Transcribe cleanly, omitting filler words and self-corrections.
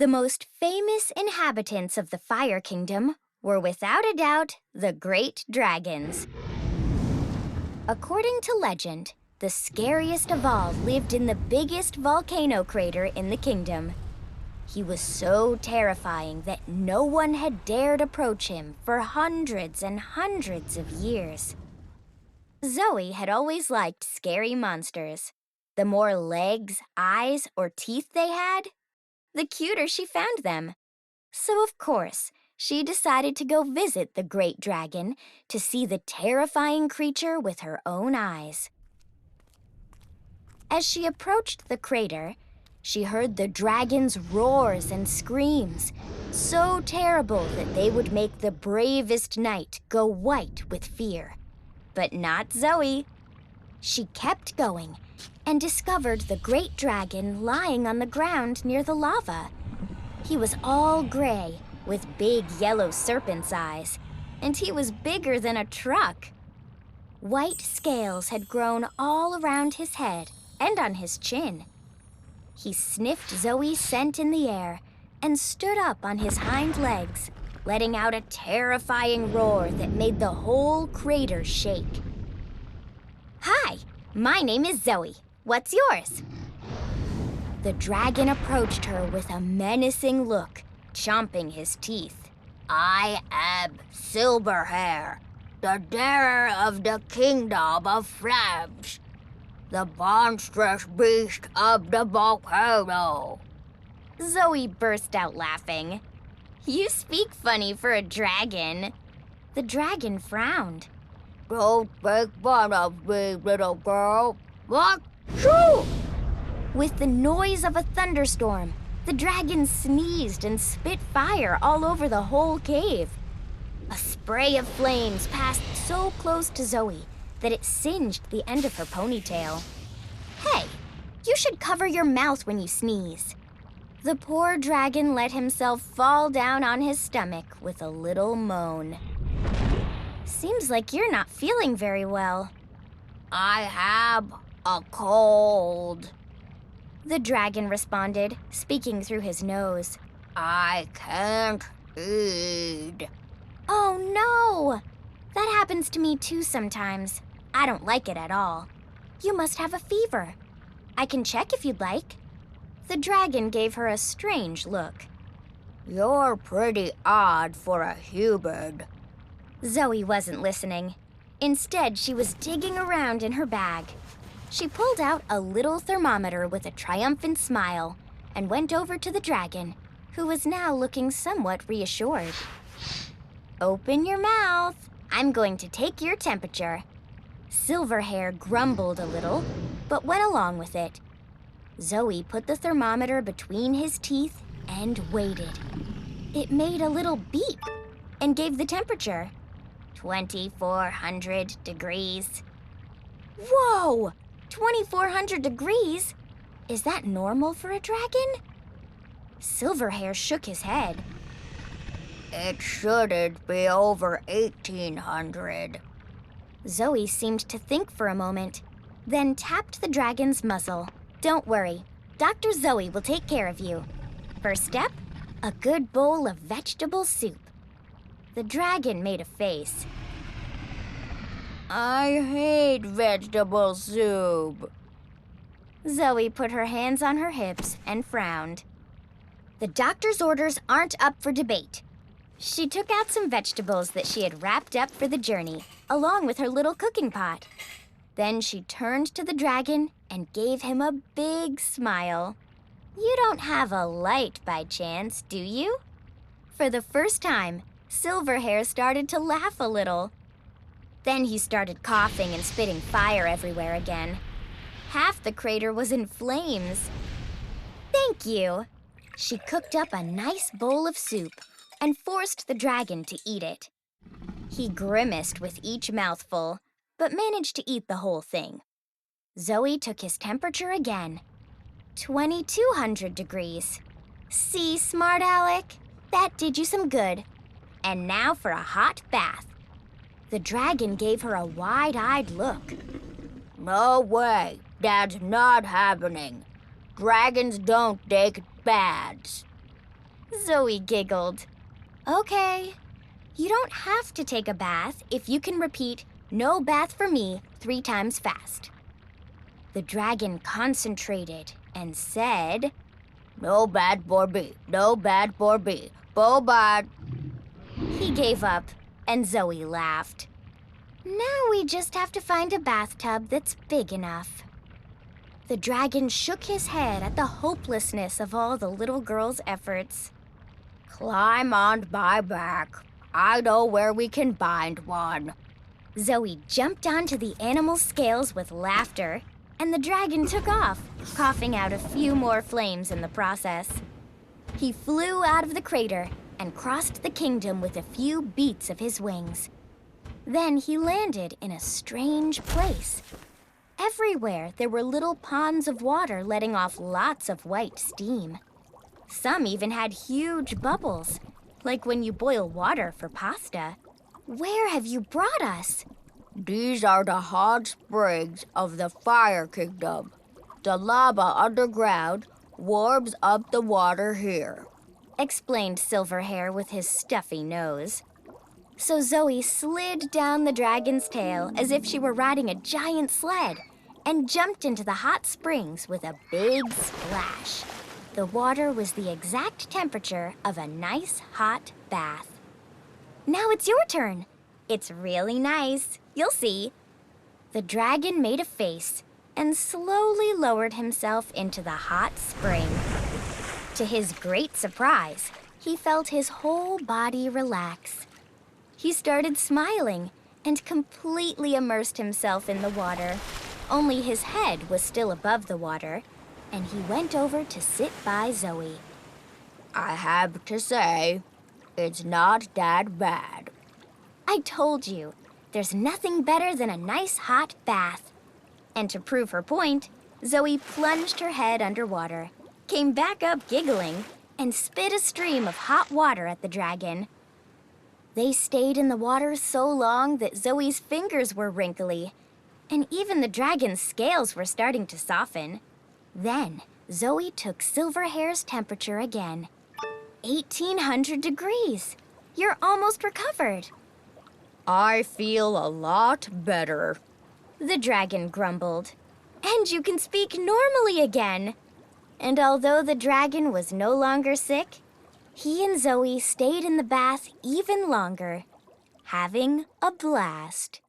The most famous inhabitants of the Fire Kingdom were without a doubt the great dragons. According to legend, the scariest of all lived in the biggest volcano crater in the kingdom. He was so terrifying that no one had dared approach him for hundreds and hundreds of years. Zoe had always liked scary monsters. The more legs, eyes, or teeth they had, the cuter she found them. So of course, she decided to go visit the great dragon to see the terrifying creature with her own eyes. As she approached the crater, she heard the dragon's roars and screams, so terrible that they would make the bravest knight go white with fear. But not Zoe. She kept going and discovered the great dragon lying on the ground near the lava. He was all gray, with big yellow serpent's eyes, and he was bigger than a truck. White scales had grown all around his head and on his chin. He sniffed Zoe's scent in the air and stood up on his hind legs, letting out a terrifying roar that made the whole crater shake. "Hi, my name is Zoe. What's yours?" The dragon approached her with a menacing look, chomping his teeth. "I am Silverhair, the darer of the kingdom of flames, the monstrous beast of the volcano." Zoe burst out laughing. "You speak funny for a dragon." The dragon frowned. "Don't make fun of me, little girl. What? Shoo!" With the noise of a thunderstorm, the dragon sneezed and spit fire all over the whole cave. A spray of flames passed so close to Zoe that it singed the end of her ponytail. "Hey, you should cover your mouth when you sneeze." The poor dragon let himself fall down on his stomach with a little moan. "Seems like you're not feeling very well." "I have a cold," the dragon responded, speaking through his nose. "I can't eat." "Oh no! That happens to me too sometimes. I don't like it at all. You must have a fever. I can check if you'd like." The dragon gave her a strange look. "You're pretty odd for a human." Zoe wasn't listening. Instead, she was digging around in her bag. She pulled out a little thermometer with a triumphant smile and went over to the dragon, who was now looking somewhat reassured. "Open your mouth. I'm going to take your temperature." Silverhair grumbled a little, but went along with it. Zoe put the thermometer between his teeth and waited. It made a little beep and gave the temperature. 2,400 degrees. Whoa! 2,400 degrees? Is that normal for a dragon? Silverhair shook his head. "It shouldn't be over 1,800. Zoe seemed to think for a moment, then tapped the dragon's muzzle. "Don't worry, Dr. Zoe will take care of you. First step, a good bowl of vegetable soup." The dragon made a face. "I hate vegetable soup." Zoe put her hands on her hips and frowned. The doctor's orders aren't up for debate. She took out some vegetables that she had wrapped up for the journey, along with her little cooking pot. Then she turned to the dragon and gave him a big smile. "You don't have a light by chance, do you?" For the first time, Silverhair started to laugh a little. Then he started coughing and spitting fire everywhere again. Half the crater was in flames. "Thank you." She cooked up a nice bowl of soup and forced the dragon to eat it. He grimaced with each mouthful, but managed to eat the whole thing. Zoe took his temperature again. 2,200 degrees. "See, smart Alec? That did you some good. And now for a hot bath." The dragon gave her a wide-eyed look. "No way. That's not happening. Dragons don't take baths." Zoe giggled. Okay, you don't have to take a bath if you can repeat, "No bath for me," 3 times fast. The dragon concentrated and said, No bad for me. No bad for me. Bo bad. He gave up, and Zoe laughed. Now we just have to find a bathtub that's big enough. The dragon shook his head at the hopelessness of all the little girl's efforts. Climb on my back. I know where we can find one. Zoe jumped onto the animal's scales with laughter, and the dragon took off, coughing out a few more flames in the process. He flew out of the crater and crossed the kingdom with a few beats of his wings. Then he landed in a strange place. Everywhere there were little ponds of water letting off lots of white steam. Some even had huge bubbles, like when you boil water for pasta. Where have you brought us? These are the hot springs of the Fire Kingdom. The lava underground warms up the water here, explained Silverhair with his stuffy nose. So Zoe slid down the dragon's tail as if she were riding a giant sled and jumped into the hot springs with a big splash. The water was the exact temperature of a nice hot bath. Now it's your turn. It's really nice. You'll see. The dragon made a face and slowly lowered himself into the hot spring. To his great surprise, he felt his whole body relax. He started smiling and completely immersed himself in the water. Only his head was still above the water, and he went over to sit by Zoe. I have to say, it's not that bad. I told you, there's nothing better than a nice hot bath. And to prove her point, Zoe plunged her head underwater, came back up giggling, and spit a stream of hot water at the dragon. They stayed in the water so long that Zoe's fingers were wrinkly, and even the dragon's scales were starting to soften. Then Zoe took Silverhair's temperature again. 1,800 degrees. You're almost recovered. I feel a lot better, the dragon grumbled. And you can speak normally again. And although the dragon was no longer sick, he and Zoe stayed in the bath even longer, having a blast.